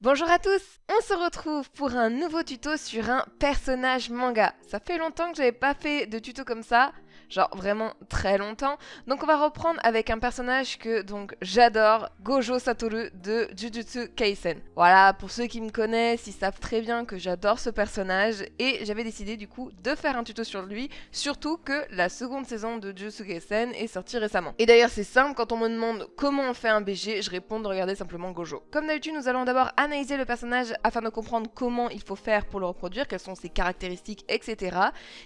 Bonjour à tous, on se retrouve pour un nouveau tuto sur un personnage manga. Ça fait longtemps que j'avais pas fait de tuto comme ça, genre vraiment très longtemps. Donc on va reprendre avec un personnage que donc j'adore, Gojo Satoru de Jujutsu Kaisen. Voilà, pour ceux qui me connaissent, ils savent très bien que j'adore ce personnage et j'avais décidé du coup de faire un tuto sur lui, surtout que la seconde saison de Jujutsu Kaisen est sortie récemment. Et d'ailleurs c'est simple, quand on me demande comment on fait un BG, je réponds de regarder simplement Gojo. Comme d'habitude, nous allons d'abord analyser le personnage afin de comprendre comment il faut faire pour le reproduire, quelles sont ses caractéristiques, etc.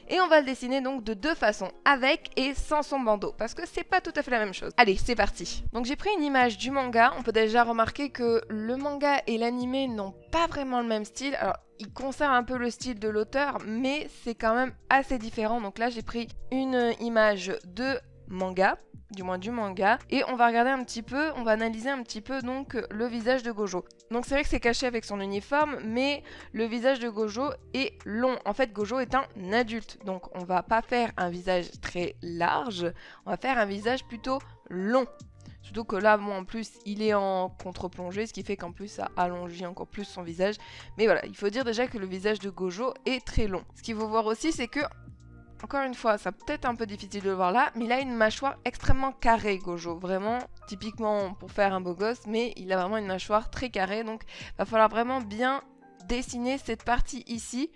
Et on va le dessiner donc de deux façons, avec et sans son bandeau, parce que c'est pas tout à fait la même chose. Allez, c'est parti. Donc j'ai pris une image du manga, on peut déjà remarquer que le manga et l'animé n'ont pas vraiment le même style. Alors, il conserve un peu le style de l'auteur, mais c'est quand même assez différent. Donc là, j'ai pris une image de manga, du moins du manga, et on va regarder un petit peu, on va analyser un petit peu donc le visage de Gojo. Donc c'est vrai que c'est caché avec son uniforme, mais le visage de Gojo est long. En fait, Gojo est un adulte, donc on va pas faire un visage très large, on va faire un visage plutôt long. Surtout que là, bon, en plus, il est en contre-plongée, ce qui fait qu'en plus, ça allongit encore plus son visage. Mais voilà, il faut dire déjà que le visage de Gojo est très long. Ce qu'il faut voir aussi, c'est que encore une fois, ça peut être un peu difficile de le voir là, mais il a une mâchoire extrêmement carrée, Gojo. Vraiment, typiquement pour faire un beau gosse, mais il a vraiment une mâchoire très carrée, donc il va falloir vraiment bien dessiner cette partie ici.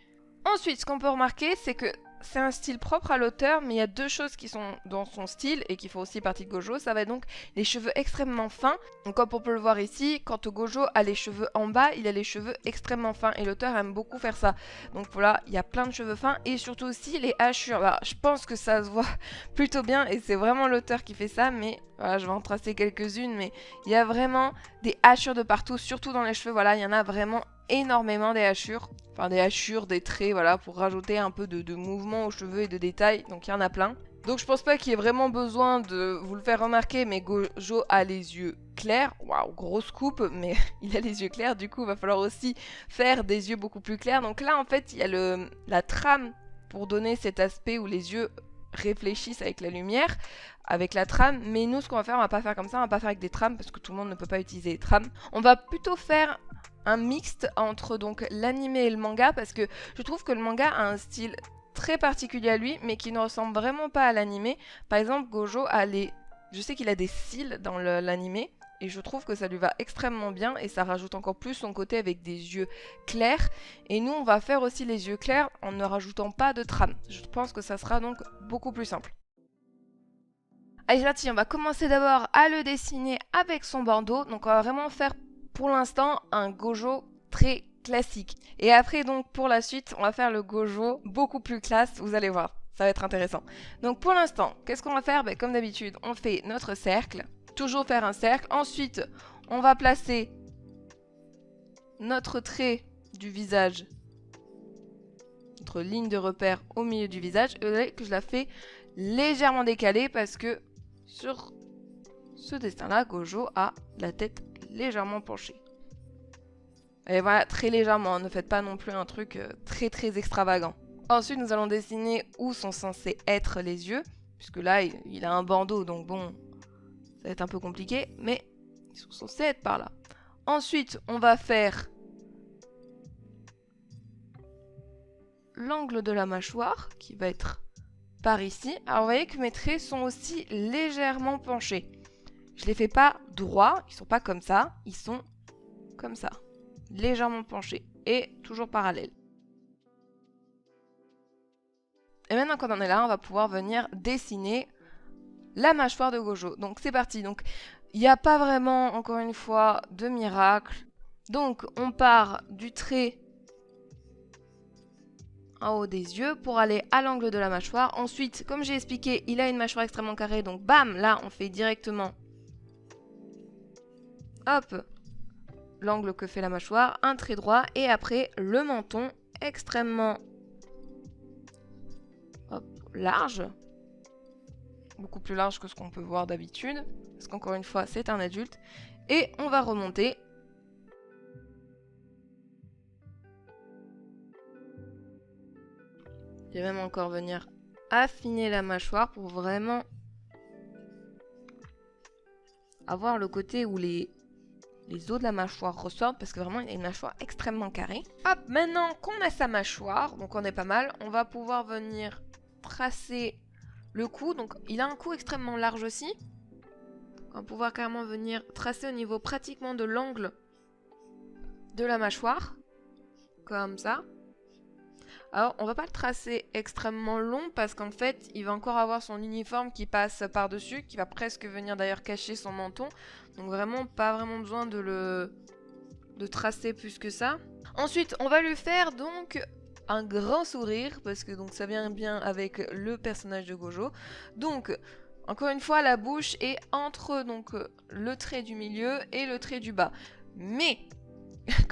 Ensuite, ce qu'on peut remarquer, c'est que c'est un style propre à l'auteur, mais il y a deux choses qui sont dans son style et qui font aussi partie de Gojo. Ça va être donc les cheveux extrêmement fins. Donc comme on peut le voir ici, quand Gojo a les cheveux en bas, il a les cheveux extrêmement fins et l'auteur aime beaucoup faire ça. Donc voilà, il y a plein de cheveux fins et surtout aussi les hachures. Alors, je pense que ça se voit plutôt bien et c'est vraiment l'auteur qui fait ça, mais voilà, je vais en tracer quelques-unes, mais il y a vraiment des hachures de partout, surtout dans les cheveux. Voilà, il y en a vraiment énormément des hachures. Enfin des hachures, des traits, voilà, pour rajouter un peu de mouvement aux cheveux et de détails. Donc il y en a plein. Donc je pense pas qu'il y ait vraiment besoin de vous le faire remarquer, mais Gojo a les yeux clairs. Waouh, grosse coupe, mais il a les yeux clairs. Du coup, il va falloir aussi faire des yeux beaucoup plus clairs. Donc là, en fait, il y a la trame pour donner cet aspect où les yeux réfléchissent avec la lumière, avec la trame. Mais nous, ce qu'on va faire, on va pas faire comme ça. On va pas faire avec des trames parce que tout le monde ne peut pas utiliser les trames. On va plutôt faire un mixte entre donc l'animé et le manga parce que je trouve que le manga a un style très particulier à lui mais qui ne ressemble vraiment pas à l'animé. Par exemple, Gojo a les... Je sais qu'il a des cils dans l'animé et je trouve que ça lui va extrêmement bien et ça rajoute encore plus son côté avec des yeux clairs. Et nous, on va faire aussi les yeux clairs en ne rajoutant pas de trame. Je pense que ça sera donc beaucoup plus simple. Allez, là-dessus, on va commencer d'abord à le dessiner avec son bandeau. Donc, on va vraiment faire pour l'instant un Gojo très classique. Et après, donc, pour la suite, on va faire le Gojo beaucoup plus classe. Vous allez voir, ça va être intéressant. Donc, pour l'instant, qu'est-ce qu'on va faire? Comme d'habitude, on fait notre cercle. Toujours faire un cercle. Ensuite, on va placer notre trait du visage, notre ligne de repère au milieu du visage. Et vous voyez que je la fais légèrement décalée parce que sur ce dessin-là, Gojo a la tête légèrement penchée. Et voilà, très légèrement, ne faites pas non plus un truc très très extravagant. Ensuite, nous allons dessiner où sont censés être les yeux, puisque là, il a un bandeau, donc bon, ça va être un peu compliqué, mais ils sont censés être par là. Ensuite, on va faire l'angle de la mâchoire, qui va être par ici. Alors, vous voyez que mes traits sont aussi légèrement penchés. Je les fais pas droits, ils sont pas comme ça, ils sont comme ça, légèrement penchés et toujours parallèles. Et maintenant qu'on en est là, on va pouvoir venir dessiner la mâchoire de Gojo. Donc c'est parti. Donc il n'y a pas vraiment, encore une fois, de miracle. Donc on part du trait en haut des yeux pour aller à l'angle de la mâchoire. Ensuite, comme j'ai expliqué, il a une mâchoire extrêmement carrée. Donc bam, là on fait directement, hop, l'angle que fait la mâchoire, un trait droit et après le menton extrêmement large, beaucoup plus large que ce qu'on peut voir d'habitude, parce qu'encore une fois c'est un adulte, et on va remonter. Je vais même encore venir affiner la mâchoire pour vraiment avoir le côté où les les os de la mâchoire ressortent parce que vraiment il a une mâchoire extrêmement carrée. Hop, maintenant qu'on a sa mâchoire, donc on est pas mal, on va pouvoir venir tracer le cou. Donc il a un cou extrêmement large aussi. On va pouvoir carrément venir tracer au niveau pratiquement de l'angle de la mâchoire. Comme ça. Alors on va pas le tracer extrêmement long parce qu'en fait il va encore avoir son uniforme qui passe par-dessus, qui va presque venir d'ailleurs cacher son menton. Donc vraiment pas vraiment besoin de tracer plus que ça. Ensuite on va lui faire donc un grand sourire parce que donc ça vient bien avec le personnage de Gojo. Donc encore une fois la bouche est entre donc le trait du milieu et le trait du bas. Mais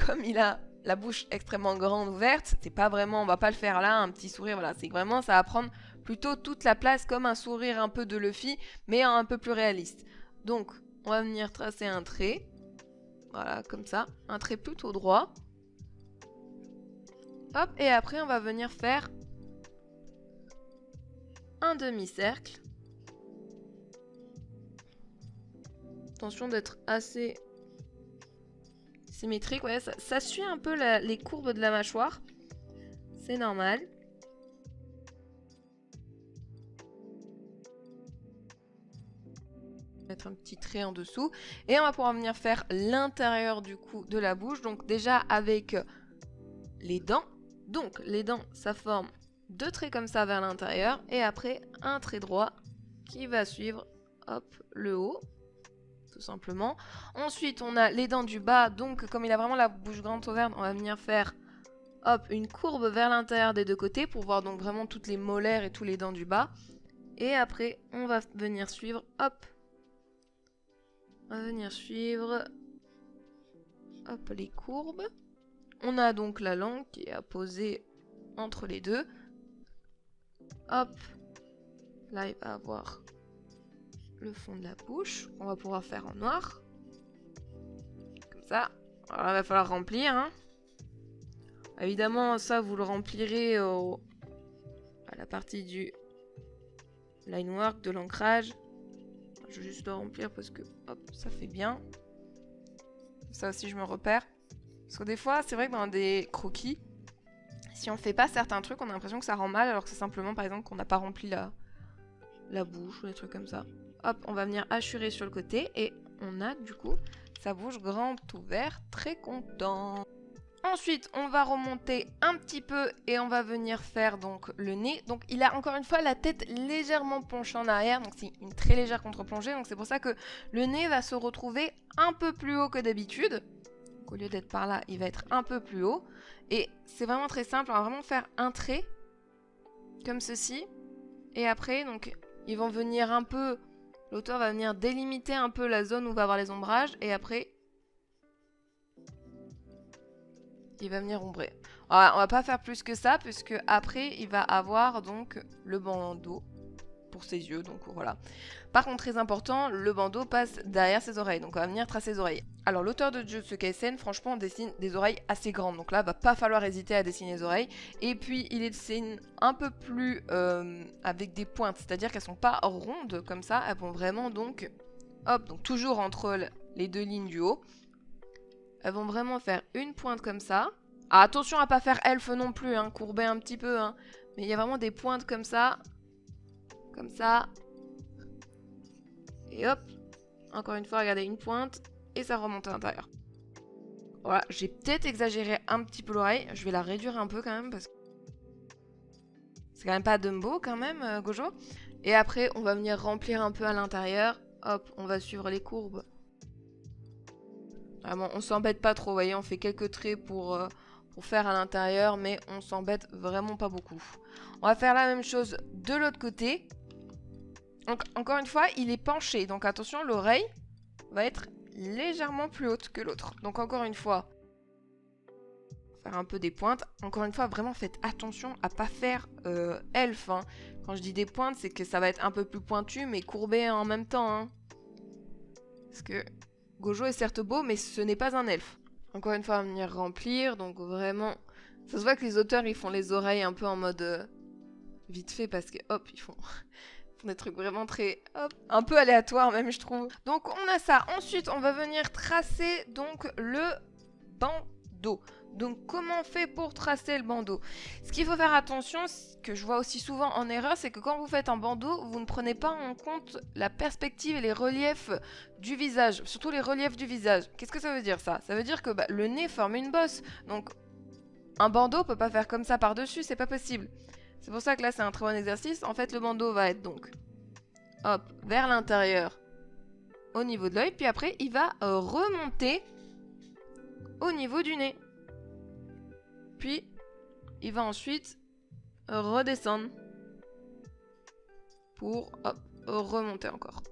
comme il a la bouche extrêmement grande ouverte, c'est pas vraiment, on va pas le faire là, un petit sourire, voilà, c'est vraiment, ça va prendre plutôt toute la place comme un sourire un peu de Luffy, mais un peu plus réaliste. Donc, on va venir tracer un trait, voilà, comme ça, un trait plutôt droit. Hop, et après on va venir faire un demi-cercle. Attention d'être assez symétrique, ouais, ça suit un peu les courbes de la mâchoire. C'est normal. Mettre un petit trait en dessous. Et on va pouvoir venir faire l'intérieur du cou de la bouche. Donc déjà avec les dents. Donc les dents, ça forme deux traits comme ça vers l'intérieur. Et après un trait droit qui va suivre, hop, le haut. Tout simplement. Ensuite, on a les dents du bas. Donc, comme il a vraiment la bouche grande ouverte, on va venir faire hop, une courbe vers l'intérieur des deux côtés pour voir donc vraiment toutes les molaires et tous les dents du bas. Et après, on va venir suivre, hop. On va venir suivre, hop, les courbes. On a donc la langue qui est apposée entre les deux. Hop. Là, il va avoir le fond de la bouche, on va pouvoir faire en noir. Comme ça. Alors, il va falloir remplir. Hein. Évidemment, ça, vous le remplirez à la partie du line work, de l'ancrage. Je vais juste le remplir parce que, hop, ça fait bien. Ça aussi, je me repère. Parce que des fois, c'est vrai que dans des croquis, si on fait pas certains trucs, on a l'impression que ça rend mal, alors que c'est simplement, par exemple, qu'on n'a pas rempli la bouche ou des trucs comme ça. Hop, on va venir hachurer sur le côté et on a du coup sa bouche grande ouverte, très content. Ensuite, on va remonter un petit peu et on va venir faire donc le nez. Donc il a encore une fois la tête légèrement penchée en arrière, donc c'est une très légère contre-plongée. Donc c'est pour ça que le nez va se retrouver un peu plus haut que d'habitude. Au lieu d'être par là, il va être un peu plus haut. Et c'est vraiment très simple, on va vraiment faire un trait comme ceci. Et après, donc ils vont venir un peu... L'auteur va venir délimiter un peu la zone où va avoir les ombrages et après il va venir ombrer. Alors, on va pas faire plus que ça puisque après il va avoir donc le bandeau pour ses yeux, donc voilà. Par contre, très important, le bandeau passe derrière ses oreilles, donc on va venir tracer ses oreilles. Alors l'auteur de Jujutsu Kaisen, franchement, dessine des oreilles assez grandes, donc là, va pas falloir hésiter à dessiner les oreilles. Et puis il dessine un peu plus avec des pointes, c'est-à-dire qu'elles sont pas rondes comme ça, elles vont vraiment donc, hop, donc toujours entre les deux lignes du haut. Elles vont vraiment faire une pointe comme ça. Ah, attention à pas faire elfe non plus, hein, courber un petit peu, hein. Mais il y a vraiment des pointes comme ça. Comme ça. Et hop. Encore une fois, regardez, une pointe. Et ça remonte à l'intérieur. Voilà, j'ai peut-être exagéré un petit peu l'oreille. Je vais la réduire un peu quand même parce que c'est quand même pas Dumbo quand même, Gojo. Et après, on va venir remplir un peu à l'intérieur. Hop, on va suivre les courbes. Vraiment, on s'embête pas trop, vous voyez, on fait quelques traits pour faire à l'intérieur, mais on s'embête vraiment pas beaucoup. On va faire la même chose de l'autre côté. Donc, encore une fois, il est penché, donc attention, l'oreille va être légèrement plus haute que l'autre. Donc encore une fois, faire un peu des pointes. Encore une fois, vraiment faites attention à pas faire elfe. Hein. Quand je dis des pointes, c'est que ça va être un peu plus pointu, mais courbé en même temps. Hein. Parce que Gojo est certes beau, mais ce n'est pas un elfe. Encore une fois, on va venir remplir, donc vraiment... Ça se voit que les auteurs, ils font les oreilles un peu en mode vite fait, parce que hop, ils font Des trucs vraiment très, hop, un peu aléatoires même, je trouve. Donc on a ça. Ensuite, on va venir tracer donc le bandeau. Donc comment on fait pour tracer le bandeau? Ce qu'il faut faire attention, ce que je vois aussi souvent en erreur, c'est que quand vous faites un bandeau, vous ne prenez pas en compte la perspective et les reliefs du visage, surtout les reliefs du visage. Qu'est-ce que ça veut dire ça? Ça veut dire que le nez forme une bosse. Donc un bandeau peut pas faire comme ça par-dessus, c'est pas possible. C'est pour ça que là c'est un très bon exercice. En fait le bandeau va être donc hop, vers l'intérieur au niveau de l'œil, puis après il va remonter au niveau du nez. Puis il va ensuite redescendre pour hop, remonter encore.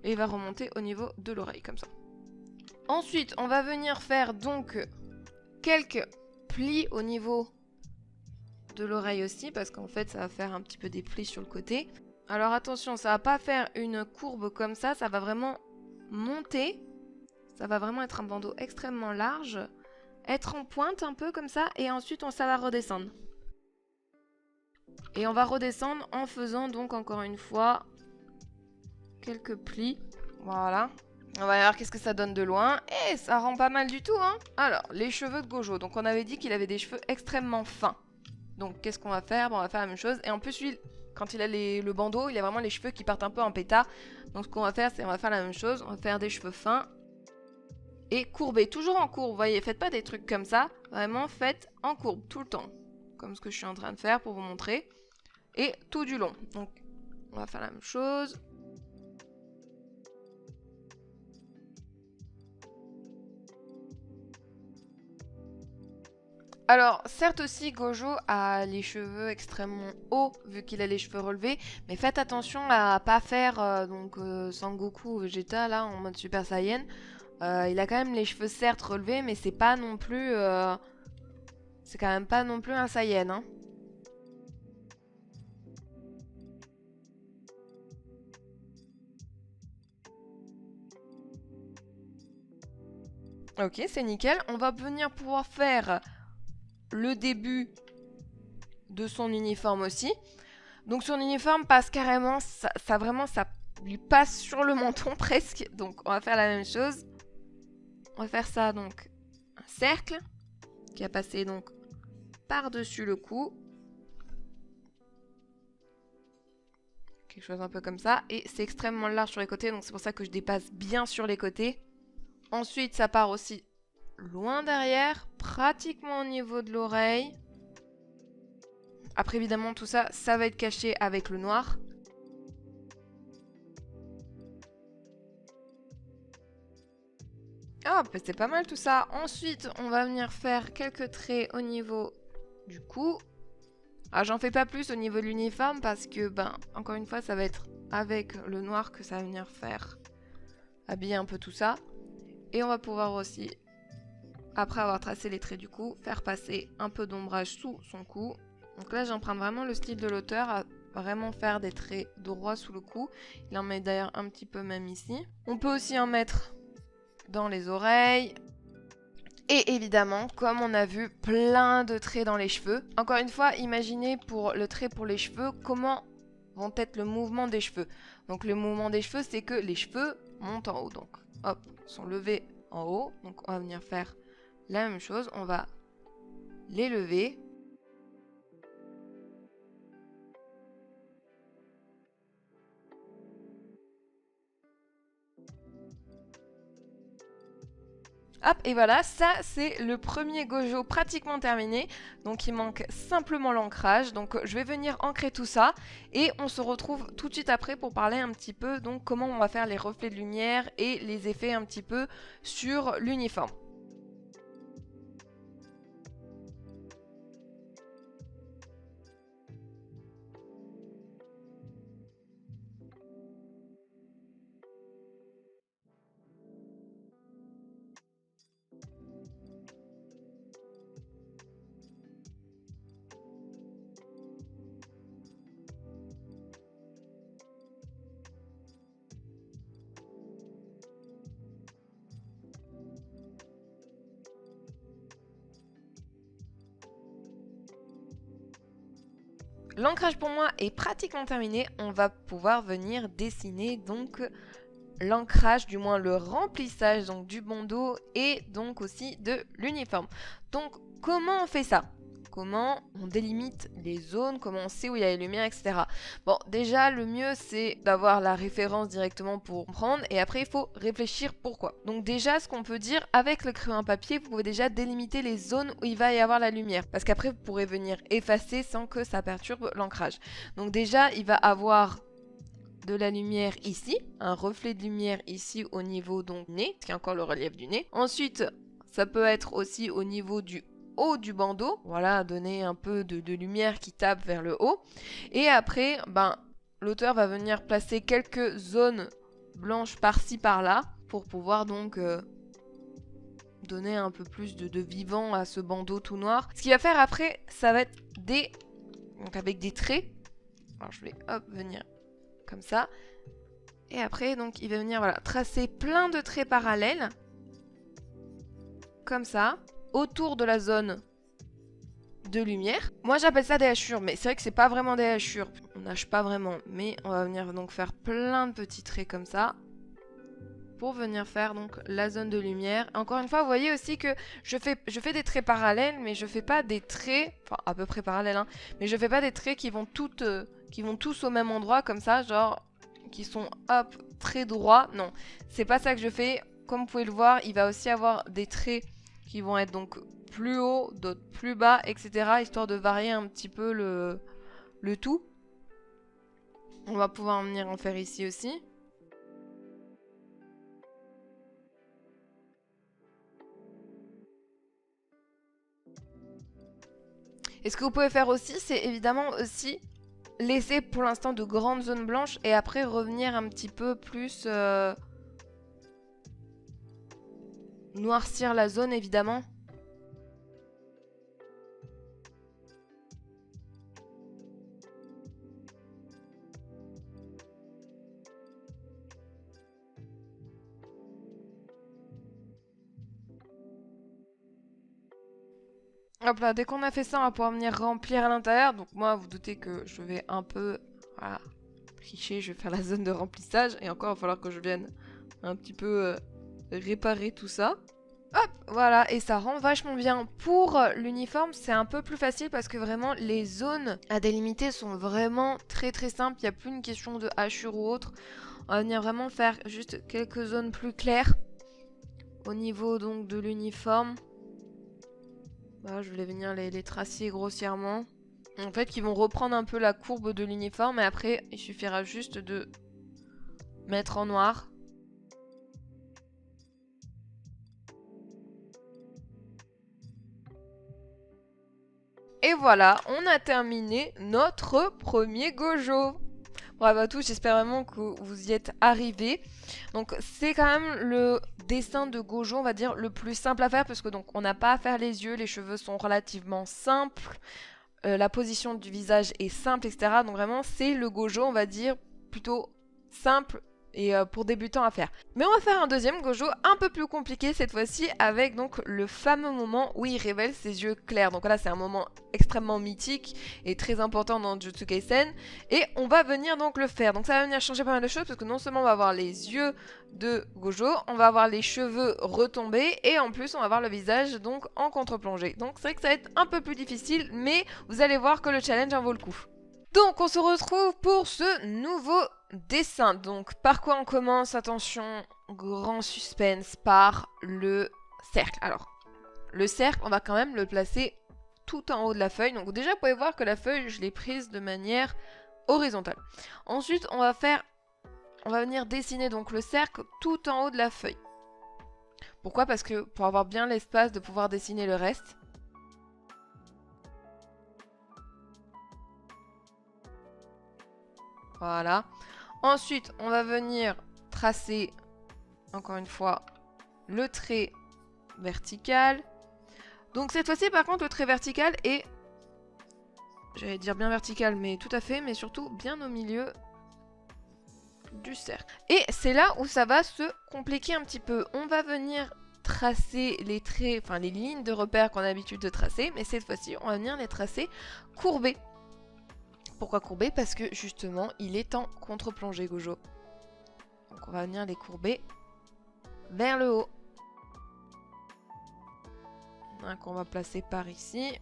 Et il va remonter au niveau de l'oreille comme ça. Ensuite on va venir faire donc quelques plis au niveau de l'oreille aussi, parce qu'en fait ça va faire un petit peu des plis sur le côté. Alors attention, ça va pas faire une courbe comme ça va vraiment monter. Ça va vraiment être un bandeau extrêmement large, être en pointe un peu comme ça, et ensuite ça va redescendre. Et on va redescendre en faisant donc encore une fois quelques plis. Voilà. On va voir qu'est-ce que ça donne de loin. Et ça rend pas mal du tout, hein. Alors, les cheveux de Gojo. Donc on avait dit qu'il avait des cheveux extrêmement fins. Donc qu'est-ce qu'on va faire? On va faire la même chose. Et en plus, lui, quand il a le bandeau, il a vraiment les cheveux qui partent un peu en pétard. Donc ce qu'on va faire, c'est on va faire la même chose. On va faire des cheveux fins. Et courbés, toujours en courbe. Vous voyez, faites pas des trucs comme ça. Vraiment, faites en courbe, tout le temps. Comme ce que je suis en train de faire pour vous montrer. Et tout du long. Donc, on va faire la même chose. Alors, certes aussi, Gojo a les cheveux extrêmement hauts, vu qu'il a les cheveux relevés, mais faites attention à pas faire Sangoku Vegeta, là, en mode Super Saiyan. Il a quand même les cheveux certes relevés, mais c'est pas non plus... c'est quand même pas non plus un Saiyan, hein. Ok, c'est nickel. On va venir pouvoir faire le début de son uniforme aussi. Donc son uniforme passe carrément, ça vraiment, ça lui passe sur le menton presque. Donc on va faire la même chose. On va faire ça donc, un cercle qui a passé donc par-dessus le cou. Quelque chose un peu comme ça. Et c'est extrêmement large sur les côtés, donc c'est pour ça que je dépasse bien sur les côtés. Ensuite, ça part aussi loin derrière, pratiquement au niveau de l'oreille. Après, évidemment, tout ça, ça va être caché avec le noir. Ah, bah, c'est pas mal tout ça. Ensuite, on va venir faire quelques traits au niveau du cou. Ah, j'en fais pas plus au niveau de l'uniforme parce que, encore une fois, ça va être avec le noir que ça va venir faire habiller un peu tout ça. Et on va pouvoir aussi, après avoir tracé les traits du cou, faire passer un peu d'ombrage sous son cou. Donc là, j'emprunte vraiment le style de l'auteur à vraiment faire des traits droits sous le cou. Il en met d'ailleurs un petit peu même ici. On peut aussi en mettre dans les oreilles. Et évidemment, comme on a vu, plein de traits dans les cheveux. Encore une fois, imaginez pour le trait pour les cheveux, comment vont être le mouvement des cheveux. Donc le mouvement des cheveux, c'est que les cheveux montent en haut. Donc hop, sont levés en haut. Donc on va venir faire la même chose. On va les lever. Hop, et voilà, ça c'est le premier Gojo pratiquement terminé. Donc il manque simplement l'ancrage. Donc je vais venir ancrer tout ça. Et on se retrouve tout de suite après pour parler un petit peu donc comment on va faire les reflets de lumière et les effets un petit peu sur l'uniforme. l'ancrage pour moi est pratiquement terminé. On va pouvoir venir dessiner donc l'ancrage, du moins le remplissage donc du bandeau et donc aussi de l'uniforme. Donc comment on fait ça? Comment on délimite les zones, comment on sait où il y a les lumières, etc. Bon, déjà, le mieux, c'est d'avoir la référence directement pour comprendre, et après, il faut réfléchir pourquoi. Donc déjà, ce qu'on peut dire, avec le crayon à papier, vous pouvez déjà délimiter les zones où il va y avoir la lumière, parce qu'après, vous pourrez venir effacer sans que ça perturbe l'ancrage. Donc déjà, il va avoir de la lumière ici, un reflet de lumière ici au niveau donc nez, ce qui est encore le relief du nez. Ensuite, ça peut être aussi au niveau du haut du bandeau, voilà, donner un peu de lumière qui tape vers le haut. Et après, l'auteur va venir placer quelques zones blanches par-ci par-là pour pouvoir donc donner un peu plus de vivant à ce bandeau tout noir. Ce qu'il va faire après, ça va être donc avec des traits. Alors je vais venir comme ça. Et après, donc, il va venir tracer plein de traits parallèles. Comme ça. Autour de la zone de lumière. Moi, j'appelle ça des hachures, mais c'est vrai que c'est pas vraiment des hachures. On nage pas vraiment, mais on va venir donc faire plein de petits traits comme ça. Pour venir faire donc la zone de lumière. Encore une fois, vous voyez aussi que je fais des traits parallèles, mais je fais pas des traits, enfin à peu près parallèles, hein, mais je fais pas des traits qui vont tous au même endroit comme ça, genre qui sont hop très droits. Non, c'est pas ça que je fais. Comme vous pouvez le voir, il va aussi avoir des traits qui vont être donc plus haut, d'autres plus bas, etc. Histoire de varier un petit peu le tout. On va pouvoir venir en faire ici aussi. Et ce que vous pouvez faire aussi, c'est évidemment aussi laisser pour l'instant de grandes zones blanches et après revenir un petit peu plus noircir la zone évidemment. Hop là, dès qu'on a fait ça, on va pouvoir venir remplir à l'intérieur. Donc moi, vous doutez que je vais un peu tricher, je vais faire la zone de remplissage. Et encore, il va falloir que je vienne un petit peu réparer tout ça. Hop, voilà, et ça rend vachement bien. Pour l'uniforme, c'est un peu plus facile parce que vraiment, les zones à délimiter sont vraiment très très simples. Il n'y a plus une question de hachure ou autre. On va venir vraiment faire juste quelques zones plus claires au niveau donc de l'uniforme. Voilà, je vais venir les tracer grossièrement. En fait, qui vont reprendre un peu la courbe de l'uniforme. Et après, il suffira juste de mettre en noir. Et voilà, on a terminé notre premier Gojo. Bravo à tous, j'espère vraiment que vous y êtes arrivés. Donc c'est quand même le dessin de Gojo, on va dire, le plus simple à faire parce que donc on n'a pas à faire les yeux, les cheveux sont relativement simples, la position du visage est simple, etc. Donc vraiment c'est le Gojo, on va dire, plutôt simple et pour débutants à faire. Mais on va faire un deuxième Gojo un peu plus compliqué cette fois-ci avec donc le fameux moment où il révèle ses yeux clairs. Donc là c'est un moment extrêmement mythique et très important dans Jujutsu Kaisen et on va venir donc le faire. Donc ça va venir changer pas mal de choses parce que non seulement on va avoir les yeux de Gojo, on va avoir les cheveux retombés et en plus on va avoir le visage donc en contre-plongée. Donc c'est vrai que ça va être un peu plus difficile mais vous allez voir que le challenge en vaut le coup. Donc on se retrouve pour ce nouveau dessin. Donc par quoi on commence? Attention, grand suspense, par le cercle. Alors, le cercle, on va quand même le placer tout en haut de la feuille. Donc déjà, vous pouvez voir que la feuille, je l'ai prise de manière horizontale. Ensuite, on va venir dessiner donc le cercle tout en haut de la feuille. Pourquoi? Parce que pour avoir bien l'espace de pouvoir dessiner le reste. Voilà. Ensuite, on va venir tracer, encore une fois, le trait vertical. Donc cette fois-ci, par contre, le trait vertical est, j'allais dire bien vertical, mais tout à fait, mais surtout bien au milieu du cercle. Et c'est là où ça va se compliquer un petit peu. On va venir tracer les traits, enfin les lignes de repère qu'on a l'habitude de tracer, mais cette fois-ci, on va venir les tracer courbées. Pourquoi courber? Parce que justement, il est en contre-plongée, Gojo. Donc on va venir les courber vers le haut. Un qu'on va placer par ici.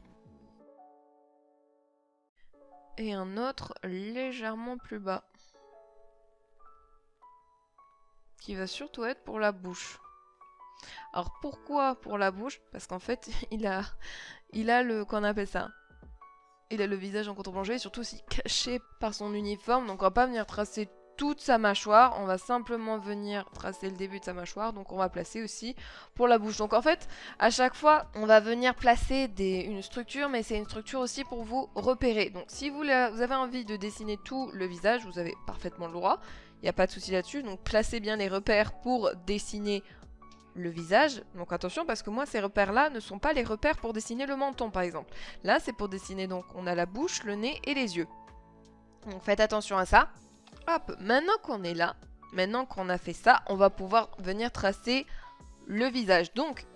Et un autre légèrement plus bas. Qui va surtout être pour la bouche. Alors pourquoi pour la bouche? Parce qu'en fait, il a le... qu'on appelle ça? Il a le visage en contre-plongée, et surtout aussi caché par son uniforme. Donc on va pas venir tracer toute sa mâchoire, on va simplement venir tracer le début de sa mâchoire. Donc on va placer aussi pour la bouche. Donc en fait, à chaque fois, on va venir placer une structure, mais c'est une structure aussi pour vous repérer. Donc si vous avez envie de dessiner tout le visage, vous avez parfaitement le droit. Il n'y a pas de souci là-dessus. Donc placez bien les repères pour dessiner le visage. Donc attention, parce que moi ces repères là ne sont pas les repères pour dessiner le menton par exemple. Là c'est pour dessiner, donc on a la bouche, le nez et les yeux. Donc faites attention à ça. Hop, maintenant qu'on est là, maintenant qu'on a fait ça, on va pouvoir venir tracer le visage. Donc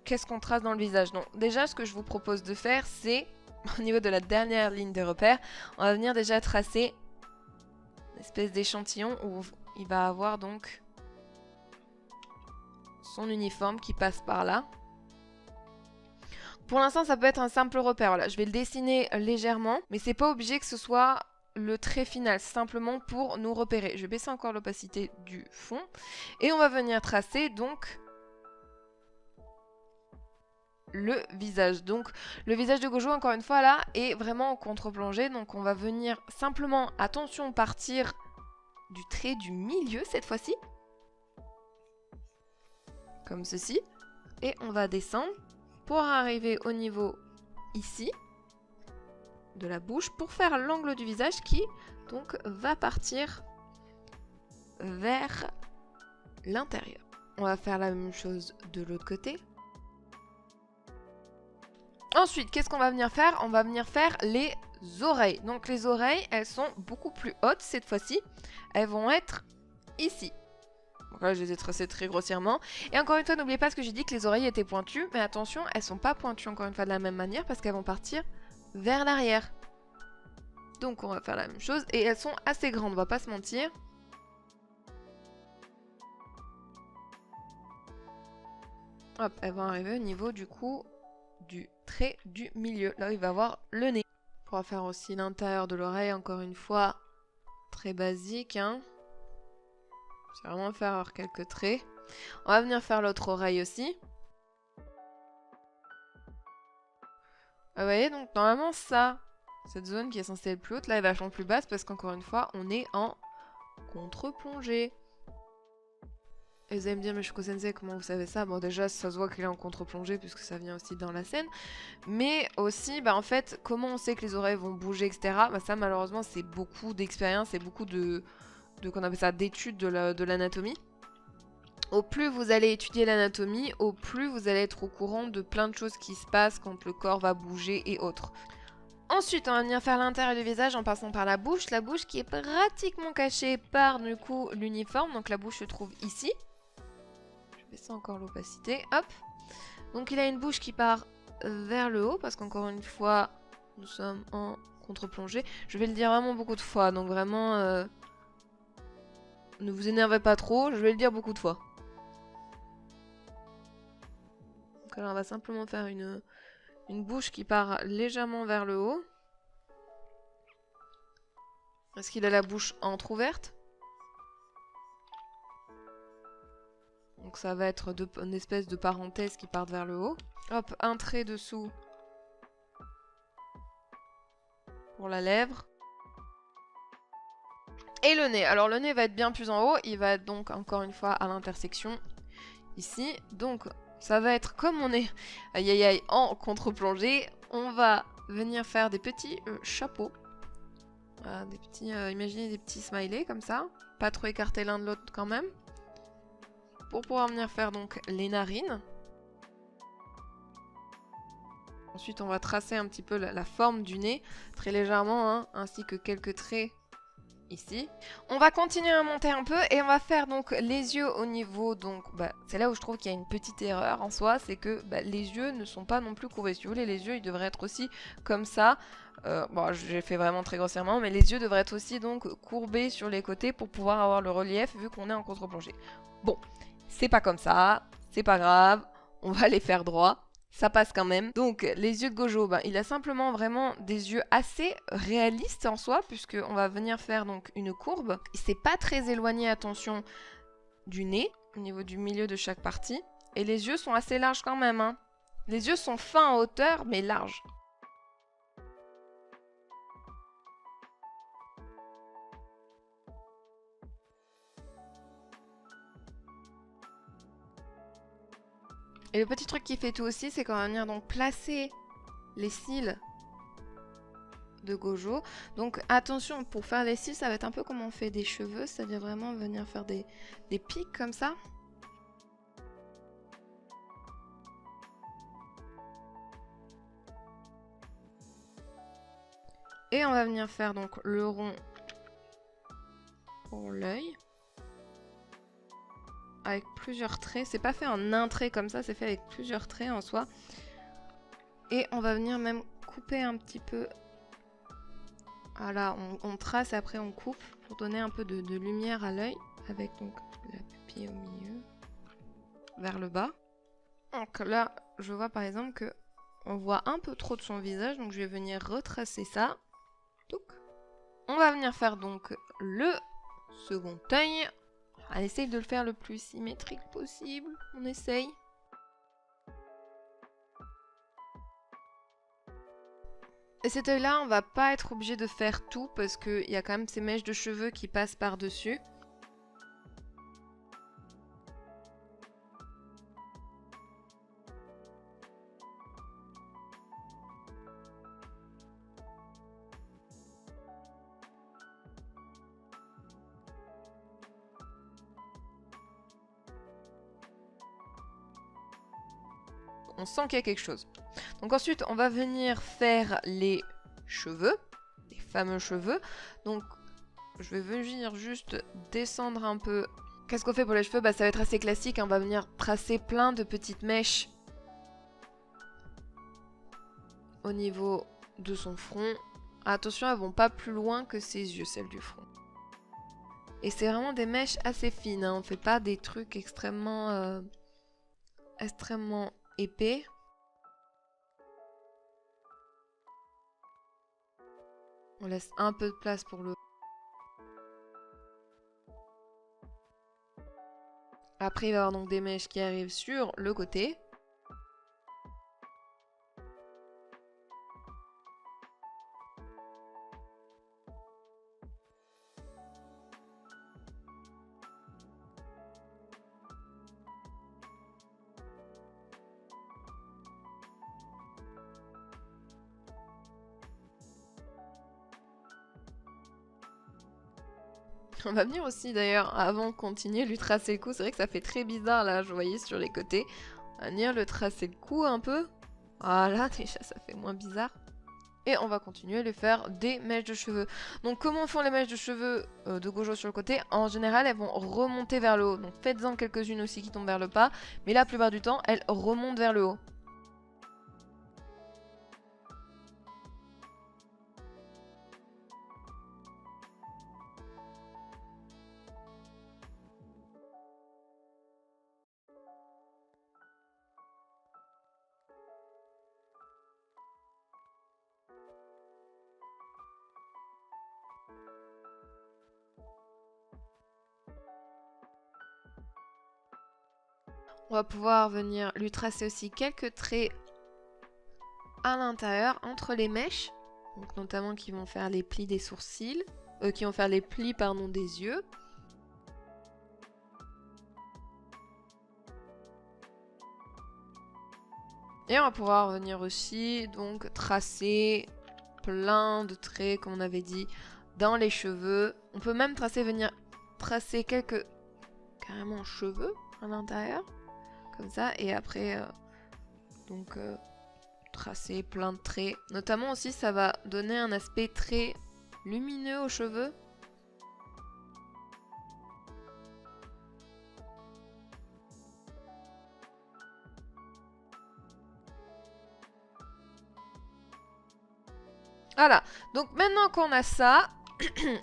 qu'est-ce qu'on trace dans le visage? Donc déjà ce que je vous propose de faire, c'est au niveau de la dernière ligne de repère, on va venir déjà tracer une espèce d'échantillon où il va avoir donc son uniforme qui passe par là. Pour l'instant, ça peut être un simple repère. Voilà, je vais le dessiner légèrement, mais c'est pas obligé que ce soit le trait final, c'est simplement pour nous repérer. Je vais baisser encore l'opacité du fond et on va venir tracer donc le visage. Donc le visage de Gojo, encore une fois là, est vraiment en contre-plongée. Donc on va venir simplement, attention, partir du trait du milieu cette fois-ci. Comme ceci, et on va descendre pour arriver au niveau ici de la bouche pour faire l'angle du visage qui donc va partir vers l'intérieur. On va faire la même chose de l'autre côté. Ensuite, qu'est-ce qu'on va venir faire? On va venir faire les oreilles. Donc les oreilles, elles sont beaucoup plus hautes cette fois-ci. Elles vont être ici. Donc là, je les ai tracées très grossièrement. Et encore une fois, n'oubliez pas ce que j'ai dit que les oreilles étaient pointues. Mais attention, elles sont pas pointues encore une fois de la même manière parce qu'elles vont partir vers l'arrière. Donc on va faire la même chose. Et elles sont assez grandes, on va pas se mentir. Hop, elles vont arriver au niveau du coup du trait du milieu. Là, il va avoir le nez. On pourra faire aussi l'intérieur de l'oreille, encore une fois, très basique, hein. C'est vraiment faire quelques traits. On va venir faire l'autre oreille aussi. Vous voyez, donc normalement ça, cette zone qui est censée être plus haute, là est vachement plus basse parce qu'encore une fois, on est en contre-plongée. Et vous allez me dire, mais Shuko Sensei, comment vous savez ça? Bon, déjà, ça se voit qu'il est en contre-plongée puisque ça vient aussi dans la scène. Mais aussi, bah en fait, comment on sait que les oreilles vont bouger, etc. Bah ça, malheureusement, c'est beaucoup d'expérience et beaucoup qu'on appelle ça, d'études de l'anatomie. Au plus vous allez étudier l'anatomie, au plus vous allez être au courant de plein de choses qui se passent quand le corps va bouger et autres. Ensuite, on va venir faire l'intérieur du visage en passant par la bouche qui est pratiquement cachée par du coup l'uniforme. Donc la bouche se trouve ici. Je vais baisser encore l'opacité, hop. Donc il a une bouche qui part vers le haut parce qu'encore une fois, nous sommes en contre-plongée. Je vais le dire vraiment beaucoup de fois, donc vraiment... ne vous énervez pas trop, je vais le dire beaucoup de fois. Donc là, on va simplement faire une bouche qui part légèrement vers le haut. Est-ce qu'il a la bouche entrouverte? Donc ça va être une espèce de parenthèse qui part vers le haut. Hop, un trait dessous pour la lèvre. Et le nez. Alors le nez va être bien plus en haut. Il va être donc encore une fois à l'intersection ici. Donc ça va être comme on est aïe aïe aïe en contre-plongée. On va venir faire des petits chapeaux. Voilà, des petits, imaginez des petits smileys comme ça. Pas trop écartés l'un de l'autre quand même. Pour pouvoir venir faire donc les narines. Ensuite on va tracer un petit peu la forme du nez. Très légèrement, hein, ainsi que quelques traits ici. On va continuer à monter un peu et on va faire donc les yeux au niveau, donc c'est là où je trouve qu'il y a une petite erreur en soi, c'est que les yeux ne sont pas non plus courbés. Si vous voulez, les yeux ils devraient être aussi comme ça. Bon, j'ai fait vraiment très grossièrement, mais les yeux devraient être aussi donc courbés sur les côtés pour pouvoir avoir le relief vu qu'on est en contre-plongée. Bon, c'est pas comme ça, c'est pas grave, on va les faire droit. Ça passe quand même. Donc les yeux de Gojo, il a simplement vraiment des yeux assez réalistes en soi, puisqu'on va venir faire donc une courbe. C'est pas très éloigné, attention, du nez, au niveau du milieu de chaque partie. Et les yeux sont assez larges quand même. Hein. Les yeux sont fins en hauteur, mais larges. Et le petit truc qui fait tout aussi, c'est qu'on va venir donc placer les cils de Gojo. Donc attention, pour faire les cils, ça va être un peu comme on fait des cheveux, c'est-à-dire vraiment venir faire des pics comme ça. Et on va venir faire donc le rond pour l'œil. Avec plusieurs traits. C'est pas fait en un trait comme ça, c'est fait avec plusieurs traits en soi. Et on va venir même couper un petit peu. Voilà, on trace et après on coupe pour donner un peu de lumière à l'œil. Avec donc la pupille au milieu. Vers le bas. Donc là, je vois par exemple que on voit un peu trop de son visage. Donc je vais venir retracer ça. Donc, on va venir faire donc le second œil. On essaye de le faire le plus symétrique possible. On essaye. Et cet œil-là, on va pas être obligé de faire tout parce qu'il y a quand même ces mèches de cheveux qui passent par-dessus. On sent qu'il y a quelque chose. Donc ensuite, on va venir faire les cheveux, les fameux cheveux. Donc, je vais venir juste descendre un peu. Qu'est-ce qu'on fait pour les cheveux? Ça va être assez classique. On va venir tracer plein de petites mèches au niveau de son front. Attention, elles vont pas plus loin que ses yeux, celles du front. Et c'est vraiment des mèches assez fines. Hein. On fait pas des trucs extrêmement épais. On laisse un peu de place pour le... Après, il va y avoir donc des mèches qui arrivent sur le côté. On va venir aussi d'ailleurs, avant de continuer, lui tracer le cou. C'est vrai que ça fait très bizarre là, je voyais sur les côtés. On va venir le tracer le cou un peu. Voilà, déjà ça fait moins bizarre. Et on va continuer à lui faire des mèches de cheveux. Donc comment font les mèches de cheveux de Gojo sur le côté? En général, elles vont remonter vers le haut. Donc faites-en quelques-unes aussi qui tombent vers le bas. Mais la plupart du temps, elles remontent vers le haut. On va pouvoir venir lui tracer aussi quelques traits à l'intérieur, entre les mèches. Donc notamment qui vont faire les plis des sourcils. Qui vont faire les plis, pardon, des yeux. Et on va pouvoir venir aussi donc tracer plein de traits, comme on avait dit, dans les cheveux. On peut même venir tracer quelques carrément cheveux à l'intérieur. Comme ça. Et après, tracer plein de traits. Notamment aussi, ça va donner un aspect très lumineux aux cheveux. Voilà, donc maintenant qu'on a ça,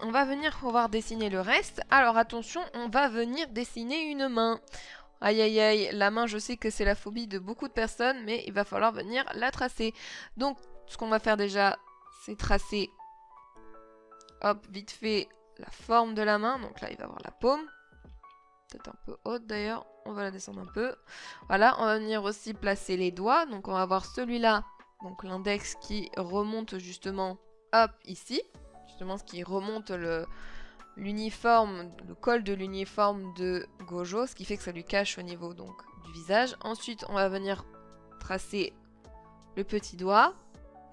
on va venir pouvoir dessiner le reste. Alors attention, on va venir dessiner une main. Aïe aïe aïe, la main je sais que c'est la phobie de beaucoup de personnes, mais il va falloir venir la tracer. Donc ce qu'on va faire déjà, c'est tracer, hop, vite fait, la forme de la main. Donc là il va avoir la paume, peut-être un peu haute d'ailleurs, on va la descendre un peu. Voilà, on va venir aussi placer les doigts, donc on va avoir celui-là, donc l'index qui remonte justement, hop, ici. Justement ce qui remonte l'uniforme, le col de l'uniforme de Gojo, ce qui fait que ça lui cache au niveau donc du visage. Ensuite, on va venir tracer le petit doigt.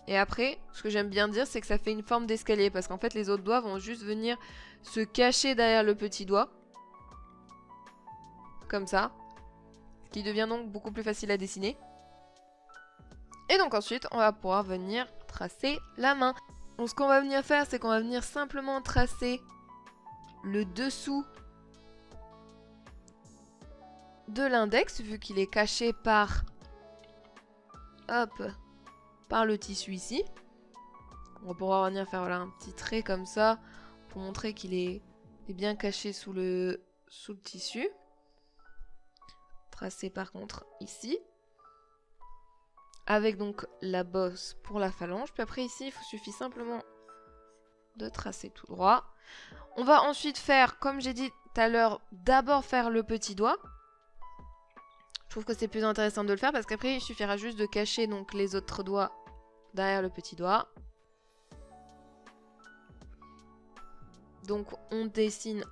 Et après, ce que j'aime bien dire, c'est que ça fait une forme d'escalier, parce qu'en fait, les autres doigts vont juste venir se cacher derrière le petit doigt. Comme ça. Ce qui devient donc beaucoup plus facile à dessiner. Et donc ensuite, on va pouvoir venir tracer la main. Donc ce qu'on va venir faire, c'est qu'on va venir simplement tracer le dessous de l'index, vu qu'il est caché par, hop, par le tissu ici. On va pouvoir venir faire voilà, un petit trait comme ça, pour montrer qu'il est bien caché sous le tissu. Tracer par contre ici. Avec donc la bosse pour la phalange. Puis après ici, il suffit simplement de tracer tout droit. On va ensuite faire, comme j'ai dit tout à l'heure, d'abord faire le petit doigt. Je trouve que c'est plus intéressant de le faire parce qu'après, il suffira juste de cacher donc les autres doigts derrière le petit doigt. Donc on dessine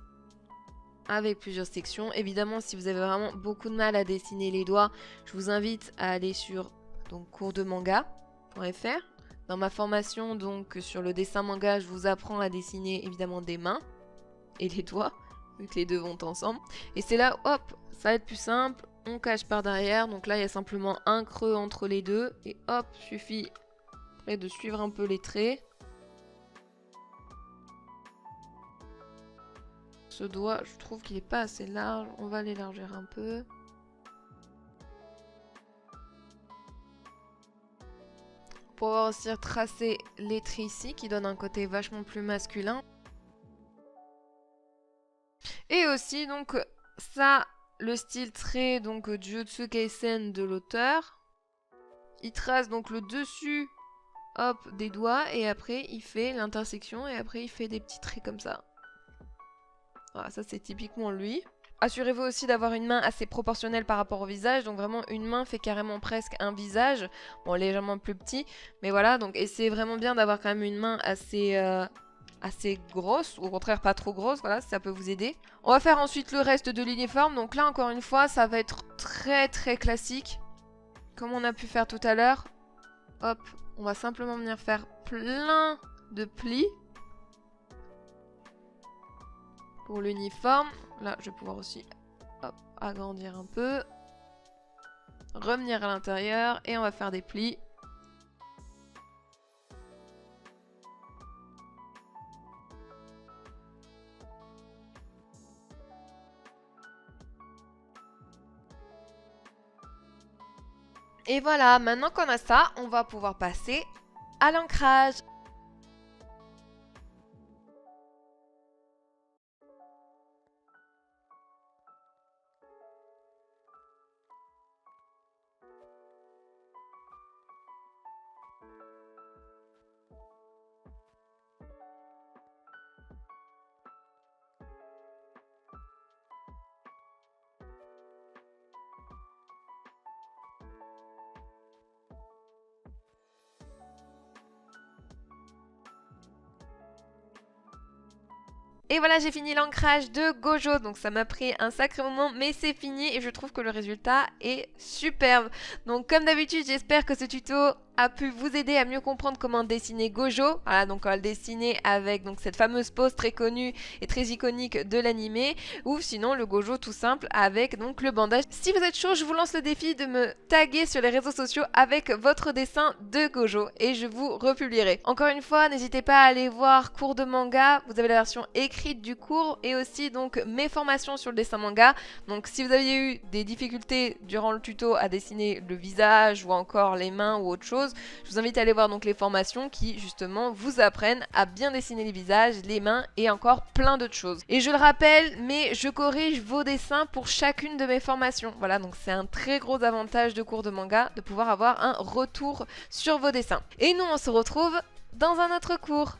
avec plusieurs sections. Évidemment, si vous avez vraiment beaucoup de mal à dessiner les doigts, je vous invite à aller sur donc coursdemanga.fr. Dans ma formation donc sur le dessin manga, je vous apprends à dessiner évidemment des mains et les doigts, vu que les deux vont ensemble. Et c'est là, hop, ça va être plus simple, on cache par derrière. Donc là, il y a simplement un creux entre les deux. Et hop, suffit après de suivre un peu les traits. Ce doigt, je trouve qu'il n'est pas assez large, on va l'élargir un peu. Pour pouvoir aussi retracer les traits ici qui donnent un côté vachement plus masculin. Et aussi donc ça, le style trait donc Jujutsu Kaisen de l'auteur. Il trace donc le dessus, hop, des doigts et après il fait l'intersection et après il fait des petits traits comme ça. Voilà, ça c'est typiquement lui. Assurez-vous aussi d'avoir une main assez proportionnelle par rapport au visage. Donc vraiment une main fait carrément presque un visage. Bon, légèrement plus petit. Mais voilà, donc essayez vraiment bien d'avoir quand même une main assez grosse. Ou au contraire pas trop grosse, voilà, ça peut vous aider. On va faire ensuite le reste de l'uniforme. Donc là encore une fois, ça va être très très classique. Comme on a pu faire tout à l'heure. Hop, on va simplement venir faire plein de plis. Pour l'uniforme, là je vais pouvoir aussi hop, agrandir un peu, revenir à l'intérieur et on va faire des plis. Et voilà, maintenant qu'on a ça, on va pouvoir passer à l'ancrage. Et voilà, j'ai fini l'ancrage de Gojo, donc ça m'a pris un sacré moment, mais c'est fini et je trouve que le résultat est superbe. Donc comme d'habitude, j'espère que ce tuto a pu vous aider à mieux comprendre comment dessiner Gojo. Voilà, donc on va le dessiner avec donc cette fameuse pose très connue et très iconique de l'animé, ou sinon le Gojo tout simple avec donc le bandage. Si vous êtes chaud, je vous lance le défi de me taguer sur les réseaux sociaux avec votre dessin de Gojo et je vous republierai. Encore une fois, n'hésitez pas à aller voir cours de manga, vous avez la version écrite du cours et aussi donc mes formations sur le dessin manga. Donc si vous aviez eu des difficultés durant le tuto à dessiner le visage ou encore les mains ou autre chose, chose. Je vous invite à aller voir donc les formations qui justement vous apprennent à bien dessiner les visages, les mains et encore plein d'autres choses. Et je le rappelle, mais je corrige vos dessins pour chacune de mes formations. Voilà, donc c'est un très gros avantage de cours de manga de pouvoir avoir un retour sur vos dessins. Et nous on se retrouve dans un autre cours.